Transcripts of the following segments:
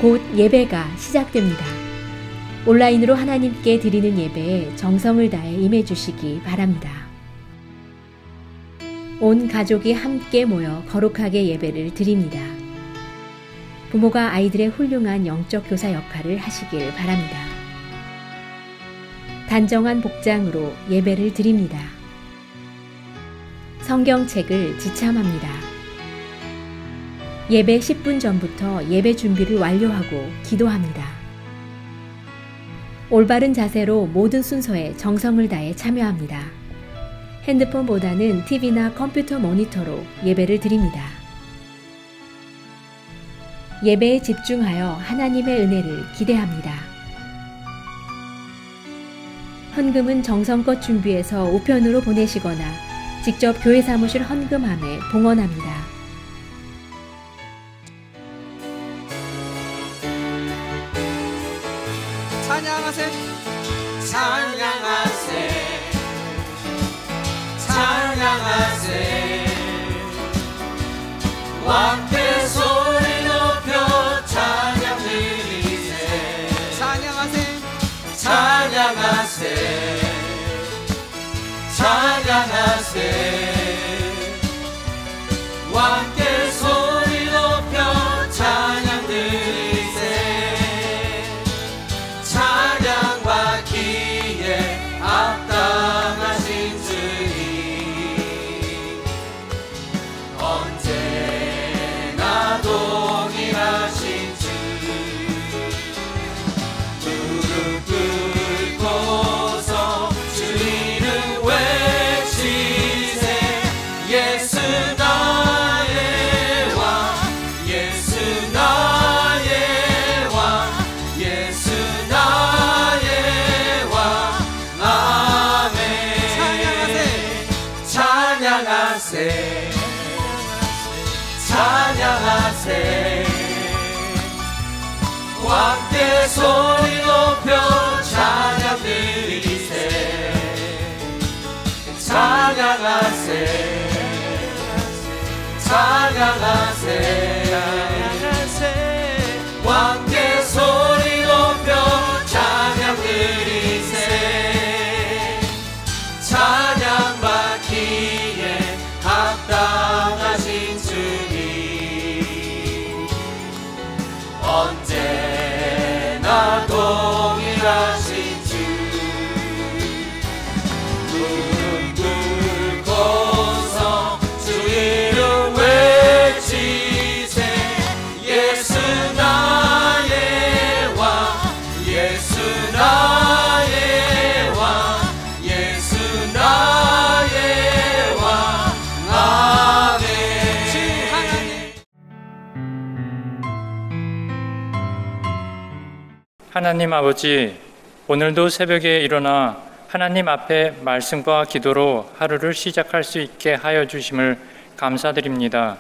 곧 예배가 시작됩니다. 온라인으로 하나님께 드리는 예배에 정성을 다해 임해주시기 바랍니다. 온 가족이 함께 모여 거룩하게 예배를 드립니다. 부모가 아이들의 훌륭한 영적 교사 역할을 하시길 바랍니다. 단정한 복장으로 예배를 드립니다. 성경책을 지참합니다. 예배 10분 전부터 예배 준비를 완료하고 기도합니다. 올바른 자세로 모든 순서에 정성을 다해 참여합니다. 핸드폰보다는 TV나 컴퓨터 모니터로 예배를 드립니다. 예배에 집중하여 하나님의 은혜를 기대합니다. 헌금은 정성껏 준비해서 우편으로 보내시거나 직접 교회 사무실 헌금함에 봉헌합니다. 찬양하세, 찬양하세, 찬양하세. 왕께 소리 높여 찬양 드리세. 찬양하세, 찬양하세, 찬양하세. 왕께 소리 높여 찬양 드리세. 찬양 받기에 합당하신 주님, 언제나 동일하신 주. 무릎 꿇고서 주 이름 외치세. 예수 나의 왕, 예수 나의 왕, 예수 나의 왕. 아멘. 찬양하세, 찬양하세, 찬양하세. 왕께 소리 높여 찬양 드리세. 찬양하세, 찬양하세, 찬양하세. 왕께 소리 높여 찬양 드리세. 찬양 받기에 합당하신 주님, 언제나 동일하신 주. 무릎 꿇고서 주 이름 외치세. 예수 나의 왕, 예수 나의 왕, 예수 나의 왕. 아멘. 하나님 아버지, 오늘도 새벽에 일어나 하나님 앞에 말씀과 기도로 하루를 시작할 수 있게 하여 주심을 감사드립니다.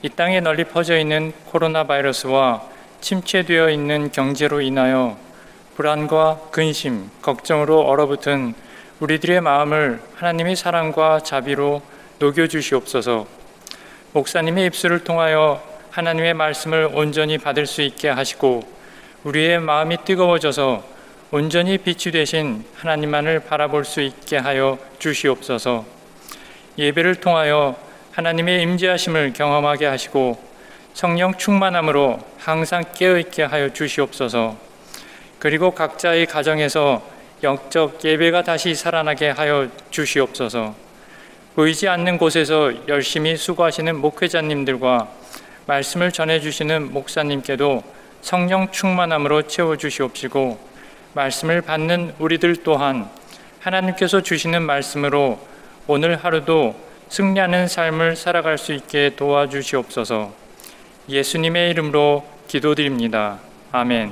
이 땅에 널리 퍼져 있는 코로나 바이러스와 침체되어 있는 경제로 인하여 불안과 근심, 걱정으로 얼어붙은 우리들의 마음을 하나님의 사랑과 자비로 녹여주시옵소서. 목사님의 입술을 통하여 하나님의 말씀을 온전히 받을 수 있게 하시고 우리의 마음이 뜨거워져서 온전히 빛이 되신 하나님만을 바라볼 수 있게 하여 주시옵소서. 예배를 통하여 하나님의 임재하심을 경험하게 하시고 성령 충만함으로 항상 깨어있게 하여 주시옵소서. 그리고 각자의 가정에서 영적 예배가 다시 살아나게 하여 주시옵소서. 보이지 않는 곳에서 열심히 수고하시는 목회자님들과 말씀을 전해주시는 목사님께도 성령 충만함으로 채워주시옵시고 말씀을 받는 우리들 또한 하나님께서 주시는 말씀으로 오늘 하루도 승리하는 삶을 살아갈 수 있게 도와주시옵소서. 예수님의 이름으로 기도드립니다. 아멘.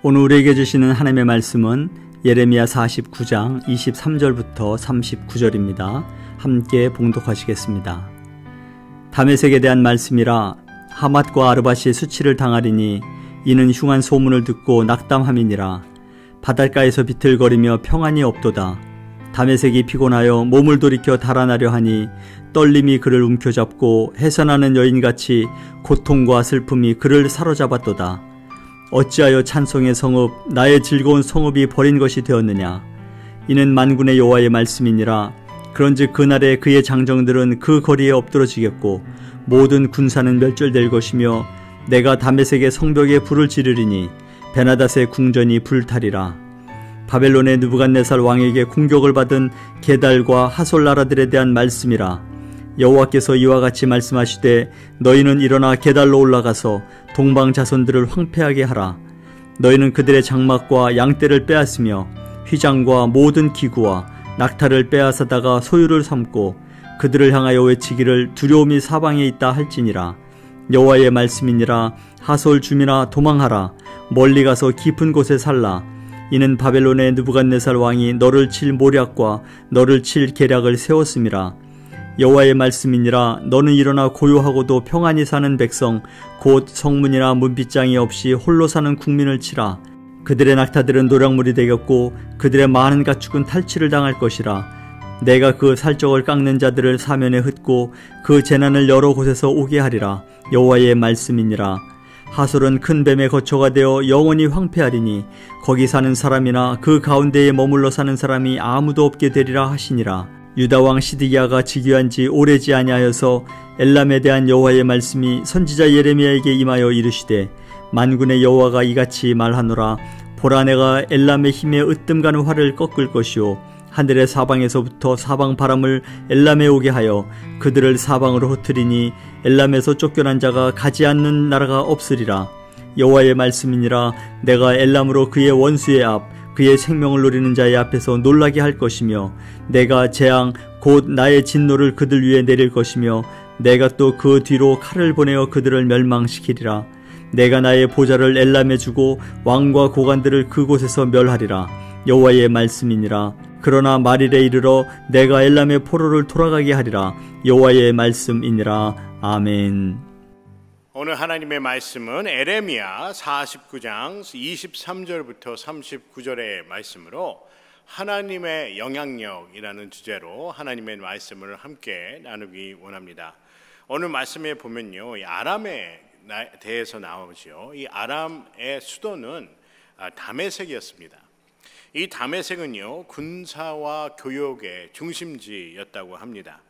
오늘 우리에게 주시는 하나님의 말씀은 예레미야 49장 23절부터 39절입니다. 함께 봉독하시겠습니다. 다메섹에 대한 말씀이라. 하맛과 아르밧이 수치를 당하리니 이는 흉한 소문을 듣고 낙담함이니라. 바닷가에서 비틀거리며 평안이 없도다. 다메섹이 피곤하여 몸을 돌이켜 달아나려 하니 떨림이 그를 움켜잡고 해산하는 여인같이 고통과 슬픔이 그를 사로잡았도다. 어찌하여 찬송의 성읍 나의 즐거운 성읍이 버린 것이 되었느냐. 이는 만군의 여호와의 말씀이니라. 그런즉 그날에 그의 장정들은 그 거리에 엎드러지겠고 모든 군사는 멸절될 것이며 내가 다메섹의 성벽에 불을 지르리니 베나닷의 궁전이 불타리라. 바벨론의 느부갓네살 왕에게 공격을 받은 게달과 하솔 나라들에 대한 말씀이라. 여호와께서 이와 같이 말씀하시되 너희는 일어나 게달로 올라가서 동방 자손들을 황폐하게 하라. 너희는 그들의 장막과 양떼를 빼앗으며 휘장과 모든 기구와 낙타를 빼앗아다가 소유를 삼고 그들을 향하여 외치기를 두려움이 사방에 있다 할지니라. 여호와의 말씀이니라. 하솔 주민아 도망하라. 멀리 가서 깊은 곳에 살라. 이는 바벨론의 느부갓네살 왕이 너를 칠 모략과 너를 칠 계략을 세웠음이라. 여호와의 말씀이니라. 너는 일어나 고요하고도 평안히 사는 백성 곧 성문이나 문빗장이 없이 홀로 사는 국민을 치라. 그들의 낙타들은 노략물이 되겠고 그들의 많은 가축은 탈취를 당할 것이라. 내가 그 살적을 깎는 자들을 사면에 흩고 그 재난을 여러 곳에서 오게 하리라. 여호와의 말씀이니라. 하솔은 큰 뱀의 거처가 되어 영원히 황폐하리니 거기 사는 사람이나 그 가운데에 머물러 사는 사람이 아무도 없게 되리라 하시니라. 유다왕 시드기야가 즉위한 지 오래지 아니하여서 엘람에 대한 여호와의 말씀이 선지자 예레미야에게 임하여 이르시되 만군의 여호와가 이같이 말하노라. 보라 내가 엘람의 힘에 으뜸가는 활을 꺾을 것이요 하늘의 사방에서부터 사방 바람을 엘람에 오게 하여 그들을 사방으로 흩트리니 엘람에서 쫓겨난 자가 가지 않는 나라가 없으리라. 여호와의 말씀이니라. 내가 엘람으로 그의 원수의 앞 그의 생명을 노리는 자의 앞에서 놀라게 할 것이며 내가 재앙 곧 나의 진노를 그들 위에 내릴 것이며 내가 또 그 뒤로 칼을 보내어 그들을 멸망시키리라. 내가 나의 보좌를 엘람에 주고 왕과 고관들을 그곳에서 멸하리라. 여호와의 말씀이니라. 그러나 말일에 이르러 내가 엘람의 포로를 돌아가게 하리라. 여호와의 말씀이니라. 아멘. 오늘 하나님의 말씀은 에레미야 49장 23절부터 39절의 말씀으로 하나님의 영향력이라는 주제로 하나님의 말씀을 함께 나누기 원합니다. 오늘 말씀에 보면요, 이 아람에 대해서 나오죠. 이 아람의 수도는 다메섹이었습니다. 이 다메섹은요, 군사와 교역의 중심지였다고 합니다.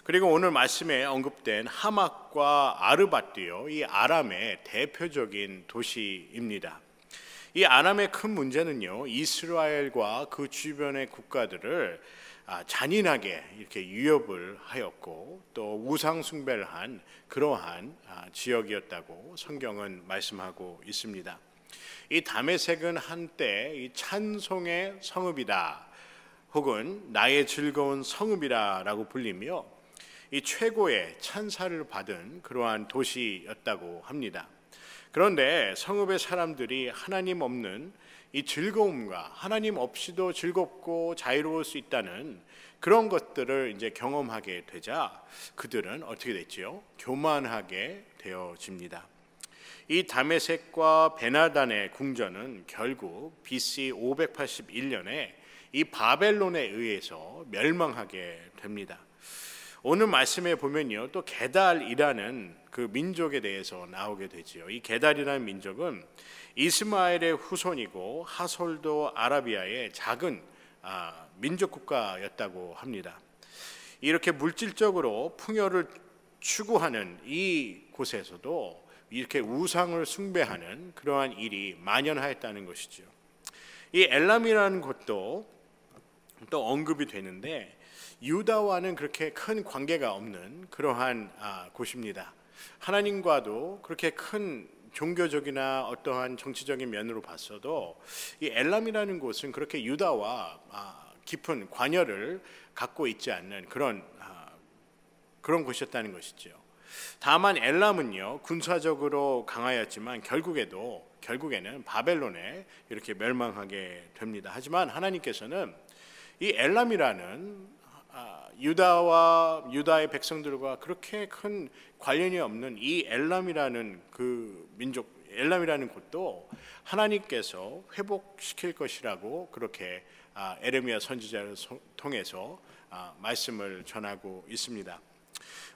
그리고 오늘 말씀에 언급된 하맛과 아르밧도요, 이 아람의 대표적인 도시입니다. 이 아람의 큰 문제는요, 이스라엘과 그 주변의 국가들을 잔인하게 이렇게 위협을 하였고 또 우상 숭배를 한 그러한 지역이었다고 성경은 말씀하고 있습니다. 이 다메섹은 한때 이 찬송의 성읍이다 혹은 나의 즐거운 성읍이라고 불리며 이 최고의 찬사를 받은 그러한 도시였다고 합니다. 그런데 성읍의 사람들이 하나님 없는 이 즐거움과 하나님 없이도 즐겁고 자유로울 수 있다는 그런 것들을 이제 경험하게 되자 그들은 어떻게 됐지요? 교만하게 되어집니다. 이 다메섹과 베나단의 궁전은 결국 BC 581년에 이 바벨론에 의해서 멸망하게 됩니다. 오늘 말씀에 보면요, 또 게달이라는 그 민족에 대해서 나오게 되지요. 이 게달이라는 민족은 이스마엘의 후손이고 하솔도 아라비아의 작은 민족 국가였다고 합니다. 이렇게 물질적으로 풍요를 추구하는 이 곳에서도 이렇게 우상을 숭배하는 그러한 일이 만연하였다는 것이죠. 이 엘람이라는 곳도 또 언급이 되는데 유다와는 그렇게 큰 관계가 없는 그러한 곳입니다. 하나님과도 그렇게 큰 종교적이나 어떠한 정치적인 면으로 봤어도 이 엘람이라는 곳은 그렇게 유다와 깊은 관여를 갖고 있지 않는 그런 곳이었다는 것이죠. 다만 엘람은요, 군사적으로 강하였지만 결국에는 바벨론에 이렇게 멸망하게 됩니다. 하지만 하나님께서는 이 엘람이라는 유다의 백성들과 그렇게 큰 관련이 없는 이 엘람이라는 그 민족, 엘람이라는 곳도 하나님께서 회복시킬 것이라고 그렇게 에레미야 선지자를 통해서 말씀을 전하고 있습니다.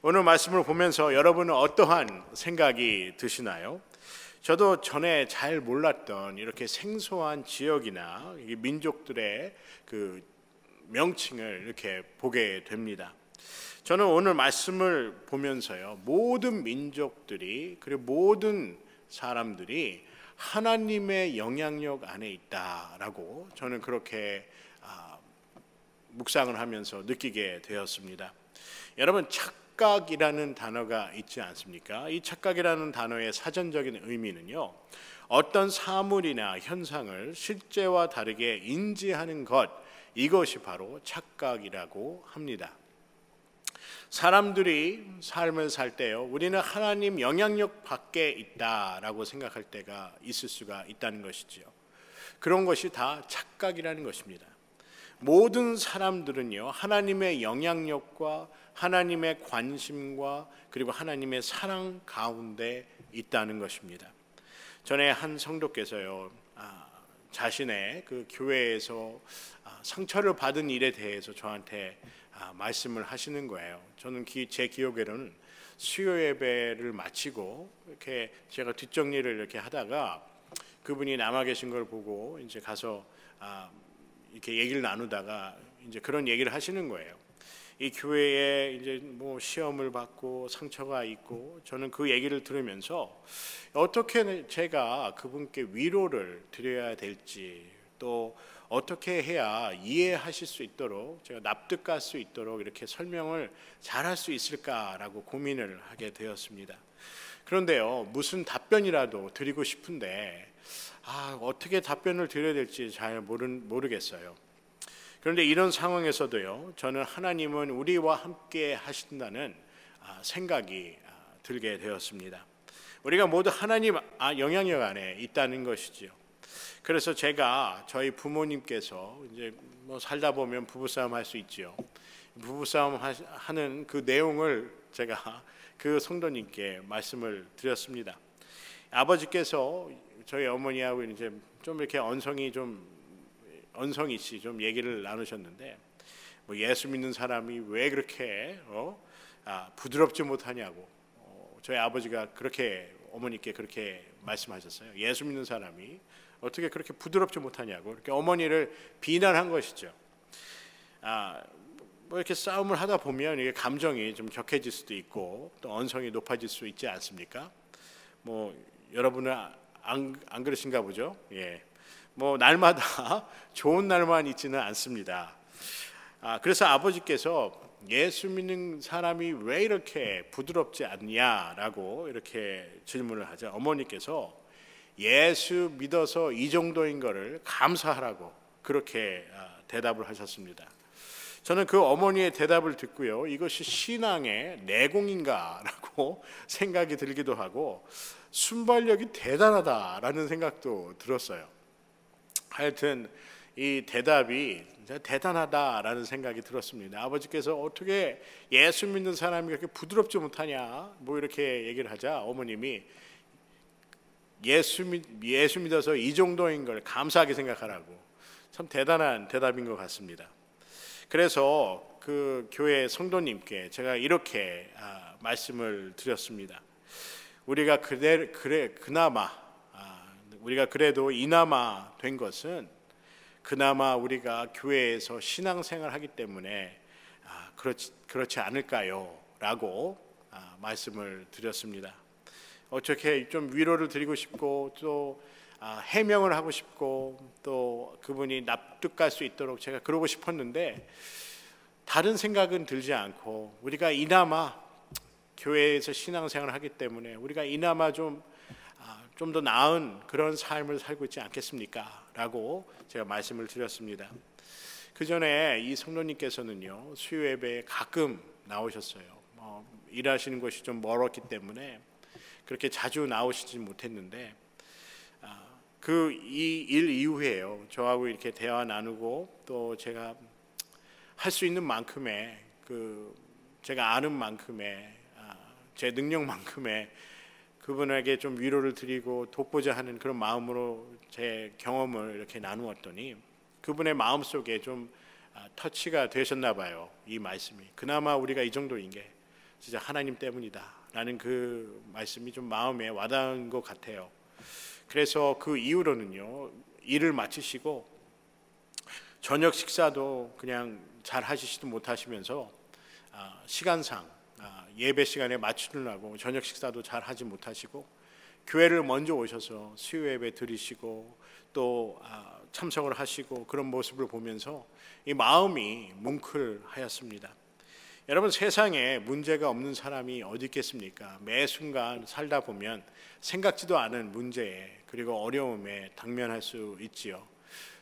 오늘 말씀을 보면서 여러분은 어떠한 생각이 드시나요? 저도 전에 잘 몰랐던 이렇게 생소한 지역이나 민족들의 그 명칭을 이렇게 보게 됩니다. 저는 오늘 말씀을 보면서요, 모든 민족들이 그리고 모든 사람들이 하나님의 영향력 안에 있다라고 저는 그렇게 묵상을 하면서 느끼게 되었습니다. 여러분, 착각이라는 단어가 있지 않습니까? 이 착각이라는 단어의 사전적인 의미는요, 어떤 사물이나 현상을 실제와 다르게 인지하는 것, 이것이 바로 착각이라고 합니다. 사람들이 삶을 살 때요, 우리는 하나님 영향력 밖에 있다라고 생각할 때가 있을 수가 있다는 것이지요. 그런 것이 다 착각이라는 것입니다. 모든 사람들은요, 하나님의 영향력과 하나님의 관심과 그리고 하나님의 사랑 가운데 있다는 것입니다. 전에 한 성도께서요, 자신의 그 교회에서 상처를 받은 일에 대해서 저한테 말씀을 하시는 거예요. 저는 제 기억에는 수요 예배를 마치고 이렇게 제가 뒷정리를 이렇게 하다가 그분이 남아 계신 걸 보고 이제 가서 이렇게 얘기를 나누다가 이제 그런 얘기를 하시는 거예요. 이 교회에 이제 뭐 시험을 받고 상처가 있고, 저는 그 얘기를 들으면서 어떻게 제가 그분께 위로를 드려야 될지, 또 어떻게 해야 이해하실 수 있도록, 제가 납득할 수 있도록 이렇게 설명을 잘할 수 있을까라고 고민을 하게 되었습니다. 그런데요, 무슨 답변이라도 드리고 싶은데 어떻게 답변을 드려야 될지 잘 모르겠어요. 그런데 이런 상황에서도요, 저는 하나님은 우리와 함께 하신다는 생각이 들게 되었습니다. 우리가 모두 하나님 영향력 안에 있다는 것이지요. 그래서 제가 저희 부모님께서 이제 뭐 살다 보면 부부싸움 할 수 있지요. 부부싸움 하는 그 내용을 제가 그 성도님께 말씀을 드렸습니다. 아버지께서 저희 어머니하고 이제 좀 이렇게 언성이 씨 좀 얘기를 나누셨는데, 뭐 예수 믿는 사람이 왜 그렇게 부드럽지 못하냐고, 저희 아버지가 그렇게 어머니께 그렇게 말씀하셨어요. 예수 믿는 사람이 어떻게 그렇게 부드럽지 못하냐고 이렇게 어머니를 비난한 것이죠. 뭐 이렇게 싸움을 하다 보면 이게 감정이 좀 격해질 수도 있고 또 언성이 높아질 수 있지 않습니까? 뭐 여러분은 안 그러신가 보죠? 예. 뭐 날마다 좋은 날만 있지는 않습니다. 그래서 아버지께서 예수 믿는 사람이 왜 이렇게 부드럽지 않냐라고 이렇게 질문을 하자 어머니께서 예수 믿어서 이 정도인 거를 감사하라고 그렇게 대답을 하셨습니다. 저는 그 어머니의 대답을 듣고요, 이것이 신앙의 내공인가라고 생각이 들기도 하고 순발력이 대단하다라는 생각도 들었어요. 하여튼 이 대답이 대단하다라는 생각이 들었습니다. 아버지께서 어떻게 예수 믿는 사람이 그렇게 부드럽지 못하냐 뭐 이렇게 얘기를 하자 어머님이 예수 믿어서 이 정도인 걸 감사하게 생각하라고, 참 대단한 대답인 것 같습니다. 그래서 그 교회 성도님께 제가 이렇게 말씀을 드렸습니다. 우리가 우리가 그래도 이나마 된 것은 그나마 우리가 교회에서 신앙생활을 하기 때문에 그렇지 않을까요? 라고 말씀을 드렸습니다. 어떻게 좀 위로를 드리고 싶고 또 해명을 하고 싶고 또 그분이 납득할 수 있도록 제가 그러고 싶었는데 다른 생각은 들지 않고 우리가 이나마 교회에서 신앙생활을 하기 때문에 우리가 이나마 좀 더 나은 그런 삶을 살고 있지 않겠습니까? 라고 제가 말씀을 드렸습니다. 그 전에 이 성도님께서는요, 수요 예배에 가끔 나오셨어요. 일하시는 곳이 좀 멀었기 때문에 그렇게 자주 나오시지 못했는데 이 일 이후에요, 저하고 이렇게 대화 나누고 또 제가 할 수 있는 만큼의 제가 아는 만큼의 제 능력만큼의 그분에게 좀 위로를 드리고 돕고자 하는 그런 마음으로 제 경험을 이렇게 나누었더니 그분의 마음속에 좀 터치가 되셨나 봐요. 이 말씀이 그나마 우리가 이 정도인 게 진짜 하나님 때문이다 라는 그 말씀이 좀 마음에 와닿은 것 같아요. 그래서 그 이후로는요, 일을 마치시고 저녁 식사도 그냥 잘 하시지도 못하시면서 시간상 예배 시간에 맞추느라고 저녁 식사도 잘 하지 못하시고 교회를 먼저 오셔서 수요 예배 드리시고 또 참석을 하시고 그런 모습을 보면서 이 마음이 뭉클하였습니다. 여러분, 세상에 문제가 없는 사람이 어디 있겠습니까? 매 순간 살다 보면 생각지도 않은 문제에 그리고 어려움에 당면할 수 있지요.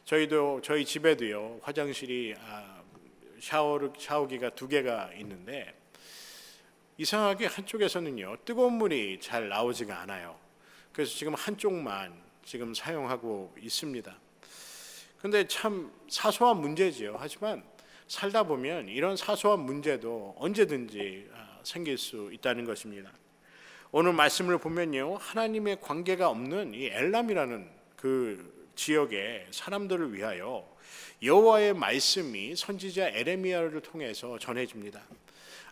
저희 집에도요, 화장실이 샤워기가 2개가 있는데 이상하게 한쪽에서는요, 뜨거운 물이 잘 나오지가 않아요. 그래서 지금 한쪽만 지금 사용하고 있습니다. 근데 참 사소한 문제지요. 하지만 살다 보면 이런 사소한 문제도 언제든지 생길 수 있다는 것입니다. 오늘 말씀을 보면요, 하나님의 관계가 없는 이 엘람이라는 그 지역의 사람들을 위하여 여호와의 말씀이 선지자 에레미야를 통해서 전해집니다.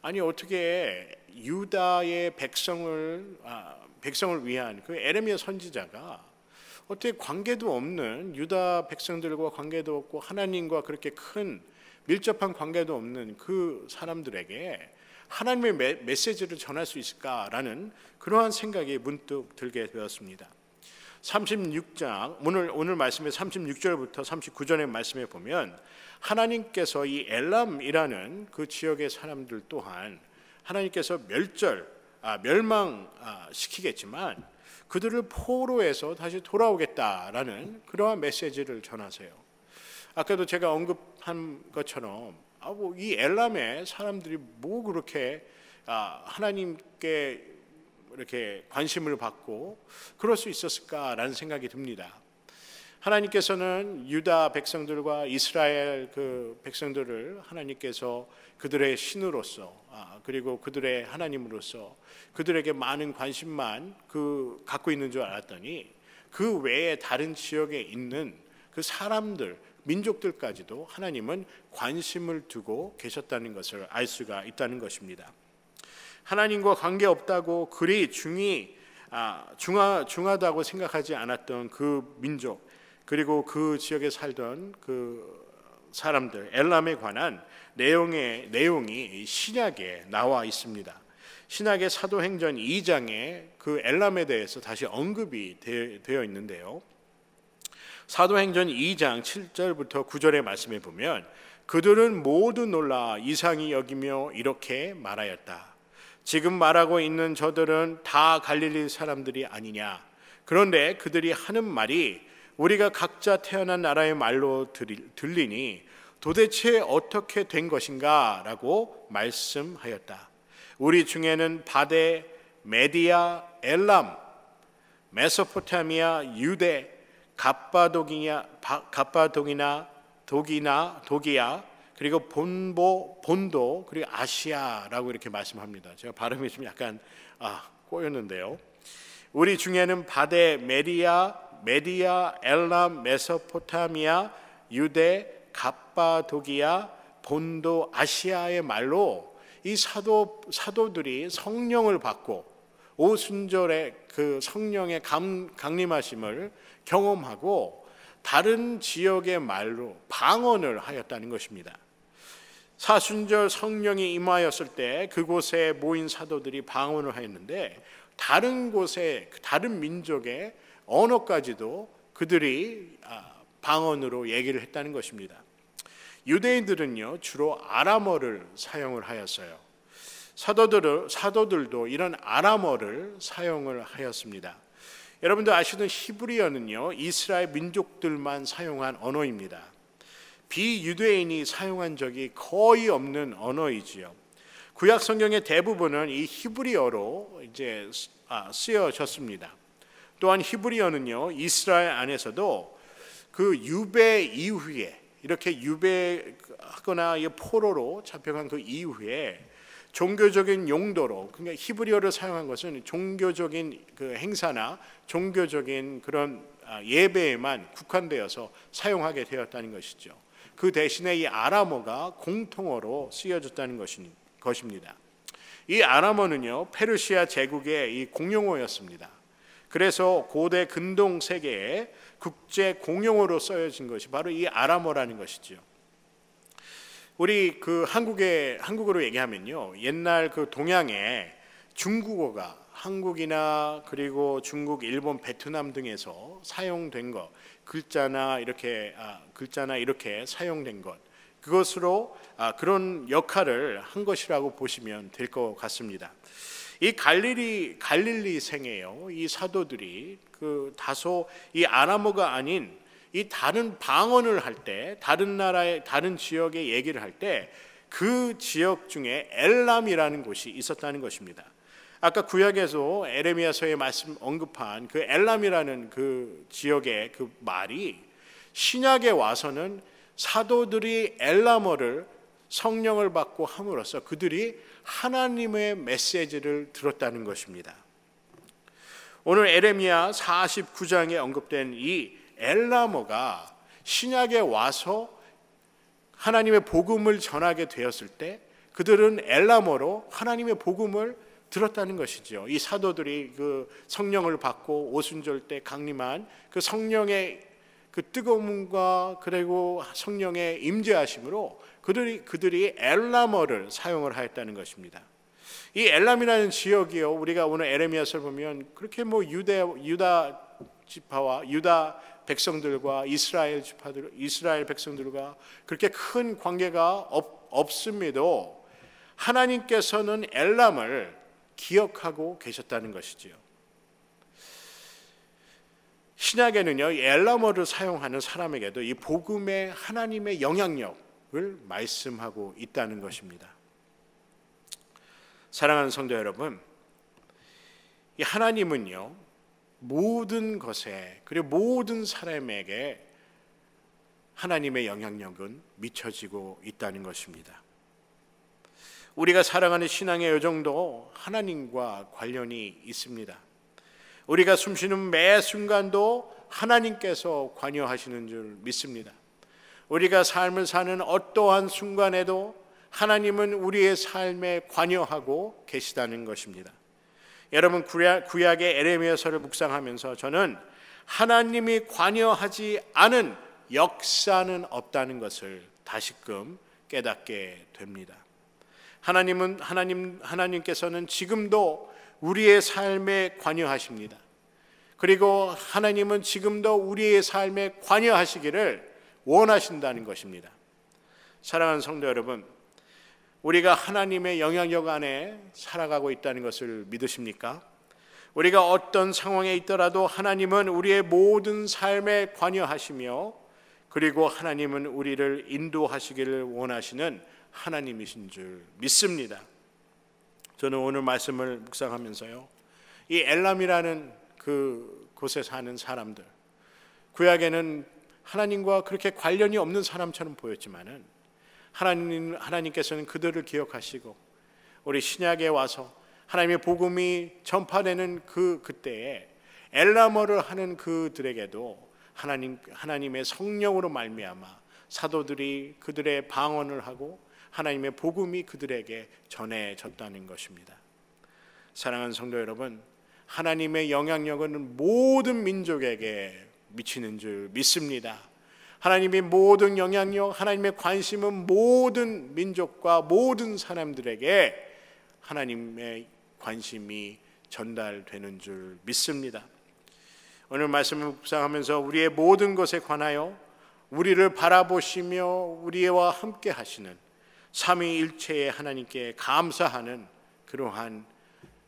아니, 어떻게 유다의 백성을 위한 그 에레미야 선지자가 어떻게 관계도 없는 유다 백성들과 관계도 없고 하나님과 그렇게 큰 밀접한 관계도 없는 그 사람들에게 하나님의 메시지를 전할 수 있을까라는 그러한 생각이 문득 들게 되었습니다. 36장 오늘 말씀의 36절부터 39절의 말씀에 보면 하나님께서 이 엘람이라는 그 지역의 사람들 또한 하나님께서 멸망시키겠지만 그들을 포로해서 다시 돌아오겠다라는 그러한 메시지를 전하세요. 아까도 제가 언급한 것처럼 이 엘람의 사람들이 뭐 그렇게 하나님께 이렇게 관심을 받고 그럴 수 있었을까라는 생각이 듭니다. 하나님께서는 유다 백성들과 이스라엘 그 백성들을 하나님께서 그들의 신으로서 그리고 그들의 하나님으로서 그들에게 많은 관심만 갖고 있는 줄 알았더니 그 외에 다른 지역에 있는 그 사람들, 민족들까지도 하나님은 관심을 두고 계셨다는 것을 알 수가 있다는 것입니다. 하나님과 관계없다고 그리 중하다고 생각하지 않았던 그 민족 그리고 그 지역에 살던 그 사람들 엘람에 관한 내용이 신약에 나와 있습니다. 신약의 사도행전 2장에 그 엘람에 대해서 다시 언급이 되어 있는데요. 사도행전 2장 7절부터 9절의 말씀에 보면 그들은 모두 놀라 이상히 여기며 이렇게 말하였다. 지금 말하고 있는 저들은 다 갈릴리 사람들이 아니냐. 그런데 그들이 하는 말이 우리가 각자 태어난 나라의 말로 들리니 도대체 어떻게 된 것인가 라고 말씀하였다. 우리 중에는 바데, 메디아, 엘람, 메소포타미아, 유대, 갑바도기야, 도기야, 그리고 본도, 그리고 아시아라고 이렇게 말씀합니다. 제가 발음이 좀 약간 꼬였는데요. 우리 중에는 바데, 메디아, 엘람, 메소포타미아, 유대, 갑바도기야, 본도, 아시아의 말로 이 사도들이 성령을 받고 오순절에 그 성령의 강림하심을 경험하고 다른 지역의 말로 방언을 하였다는 것입니다. 사순절 성령이 임하였을 때 그곳에 모인 사도들이 방언을 하였는데 다른 곳에 다른 민족의 언어까지도 그들이 방언으로 얘기를 했다는 것입니다. 유대인들은요 주로 아람어를 사용을 하였어요. 사도들도 이런 아람어를 사용을 하였습니다. 여러분들 아시는 히브리어는요 이스라엘 민족들만 사용한 언어입니다. 비유대인이 사용한 적이 거의 없는 언어이지요. 구약 성경의 대부분은 이 히브리어로 이제 쓰여졌습니다. 또한 히브리어는요 이스라엘 안에서도 그 유배 이후에 이렇게 유배하거나 포로로 잡혀간 그 이후에 종교적인 용도로, 그러니까 히브리어를 사용한 것은 종교적인 그 행사나 종교적인 그런 예배에만 국한되어서 사용하게 되었다는 것이죠. 그 대신에 이 아람어가 공통어로 쓰여졌다는 것입니다. 이 아람어는요, 페르시아 제국의 이 공용어였습니다. 그래서 고대 근동 세계에 국제 공용어로 쓰여진 것이 바로 이 아람어라는 것이죠. 우리 그 한국어로 얘기하면요, 옛날 그 동양에 중국어가 한국이나 그리고 중국, 일본, 베트남 등에서 사용된 것, 글자나 이렇게 사용된 것, 그것으로 그런 역할을 한 것이라고 보시면 될 것 같습니다. 이 갈릴리 생이에요. 이 사도들이 그 다소 이 아람어가 아닌 이 다른 방언을 할 때, 다른 나라의 다른 지역의 얘기를 할 때 그 지역 중에 엘람이라는 곳이 있었다는 것입니다. 아까 구약에서 에레미야서에 말씀 언급한 그 엘람이라는 그 지역의 그 말이 신약에 와서는 사도들이 엘람어를 성령을 받고 함으로써 그들이 하나님의 메시지를 들었다는 것입니다. 오늘 에레미야 49장에 언급된 이 엘람어가 신약에 와서 하나님의 복음을 전하게 되었을 때 그들은 엘람어로 하나님의 복음을 들었다는 것이죠. 이 사도들이 그 성령을 받고 오순절 때 강림한 그 성령의 그 뜨거움과 그리고 성령의 임재하심으로 그들이 엘람어를 사용을 하였다는 것입니다. 이 엘람이라는 지역이요, 우리가 오늘 에레미야서를 보면 그렇게 뭐 유다 지파와 유다 백성들과 이스라엘 백성들과 그렇게 큰 관계가 없음에도 하나님께서는 엘람을 기억하고 계셨다는 것이지요. 신약에는요, 이 엘람어를 사용하는 사람에게도 이 복음의 하나님의 영향력을 말씀하고 있다는 것입니다. 사랑하는 성도 여러분, 이 하나님은요, 모든 것에 그리고 모든 사람에게 하나님의 영향력은 미쳐지고 있다는 것입니다. 우리가 살아가는 신앙의 여정도 하나님과 관련이 있습니다. 우리가 숨쉬는 매 순간도 하나님께서 관여하시는 줄 믿습니다. 우리가 삶을 사는 어떠한 순간에도 하나님은 우리의 삶에 관여하고 계시다는 것입니다. 여러분, 구약의 에레미야서를 묵상하면서 저는 하나님이 관여하지 않은 역사는 없다는 것을 다시금 깨닫게 됩니다. 하나님께서는 지금도 우리의 삶에 관여하십니다. 그리고 하나님은 지금도 우리의 삶에 관여하시기를 원하신다는 것입니다. 사랑하는 성도 여러분, 우리가 하나님의 영향력 안에 살아가고 있다는 것을 믿으십니까? 우리가 어떤 상황에 있더라도 하나님은 우리의 모든 삶에 관여하시며 그리고 하나님은 우리를 인도하시기를 원하시는 하나님이신 줄 믿습니다. 저는 오늘 말씀을 묵상하면서요, 이 엘람이라는 그 곳에 사는 사람들, 구약에는 하나님과 그렇게 관련이 없는 사람처럼 보였지만은 하나님께서는 그들을 기억하시고 우리 신약에 와서 하나님의 복음이 전파되는 그때에 엘람어를 하는 그들에게도 하나님의 성령으로 말미암아 사도들이 그들의 방언을 하고 하나님의 복음이 그들에게 전해졌다는 것입니다. 사랑하는 성도 여러분, 하나님의 영향력은 모든 민족에게 미치는 줄 믿습니다. 하나님의 모든 영향력, 하나님의 관심은 모든 민족과 모든 사람들에게 하나님의 관심이 전달되는 줄 믿습니다. 오늘 말씀을 묵상하면서 우리의 모든 것에 관하여 우리를 바라보시며 우리와 함께 하시는 삼위일체의 하나님께 감사하는 그러한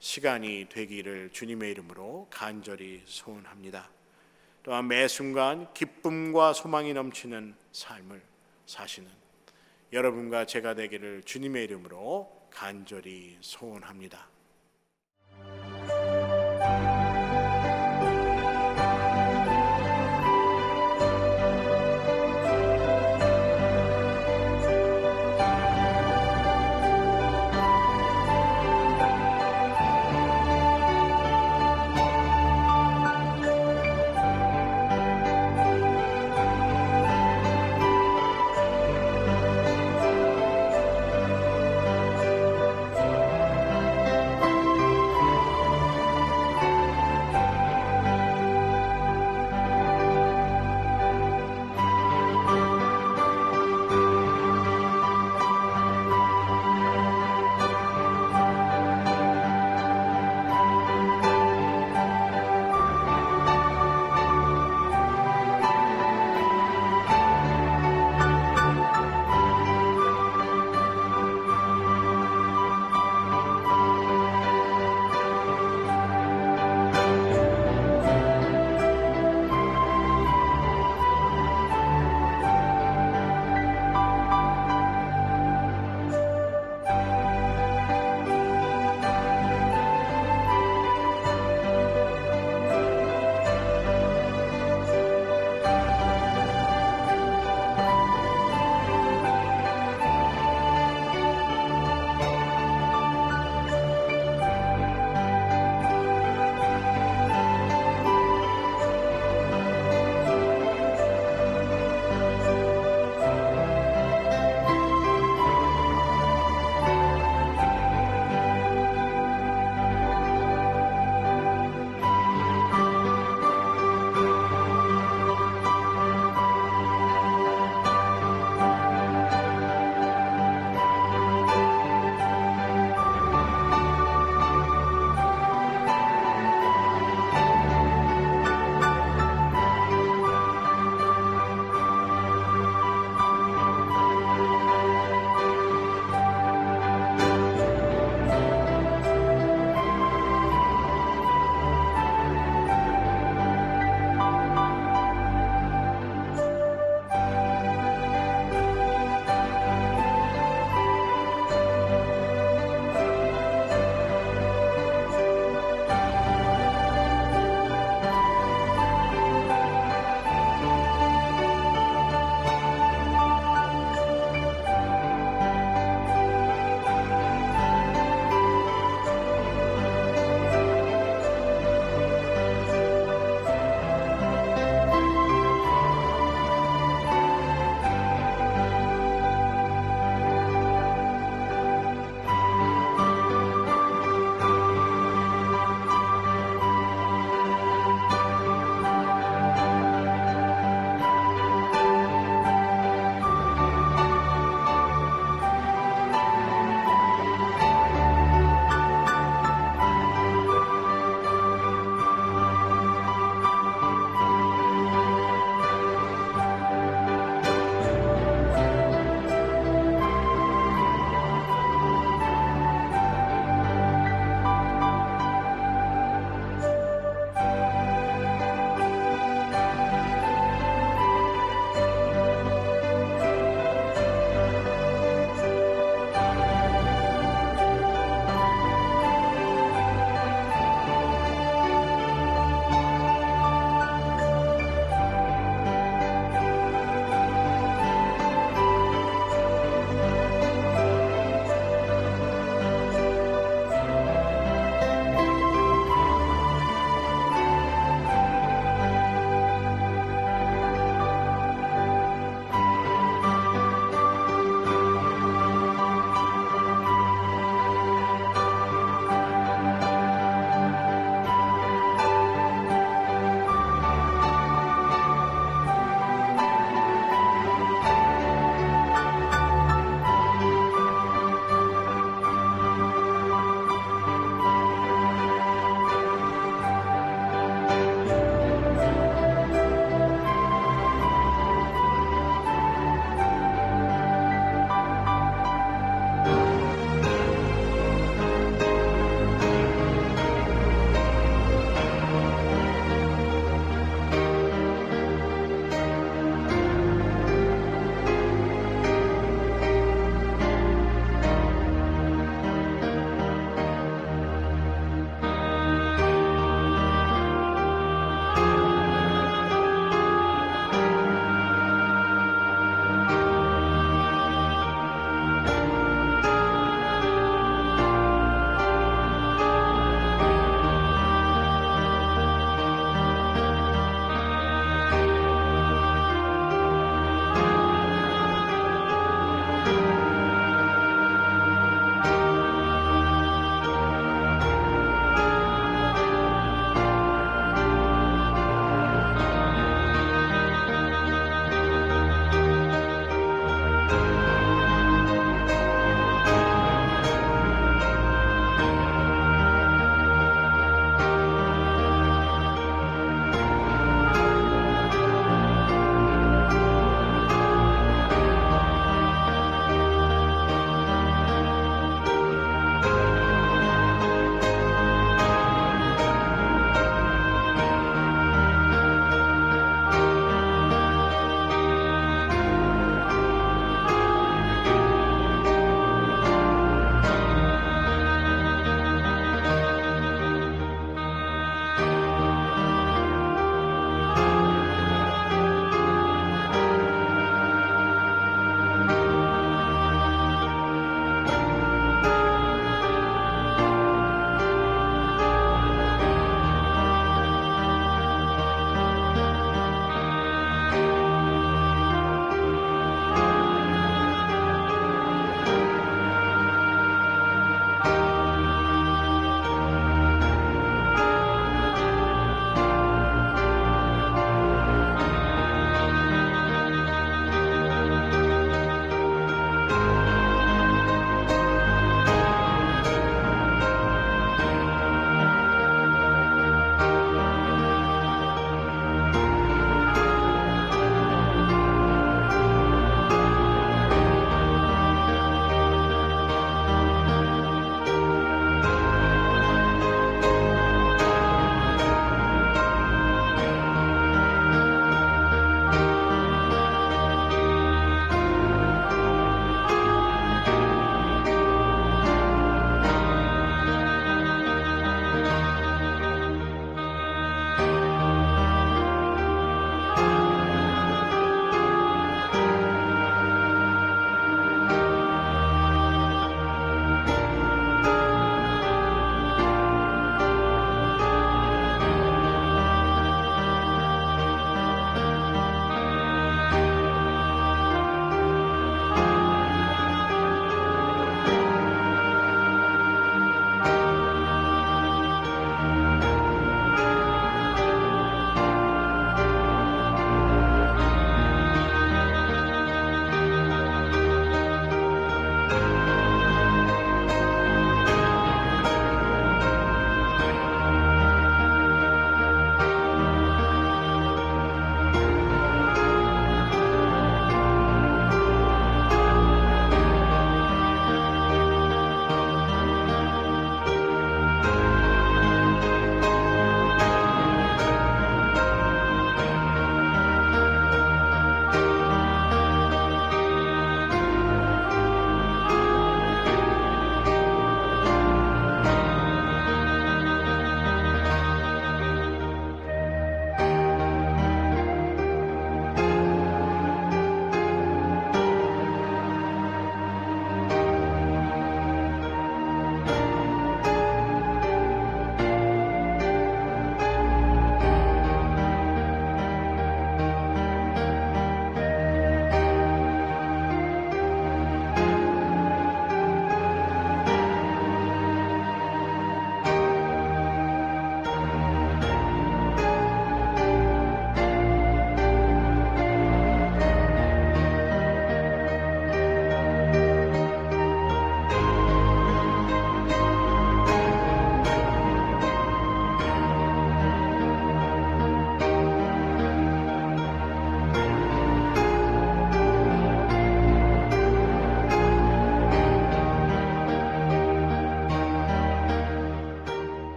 시간이 되기를 주님의 이름으로 간절히 소원합니다. 또한 매 순간 기쁨과 소망이 넘치는 삶을 사시는 여러분과 제가 되기를 주님의 이름으로 간절히 소원합니다.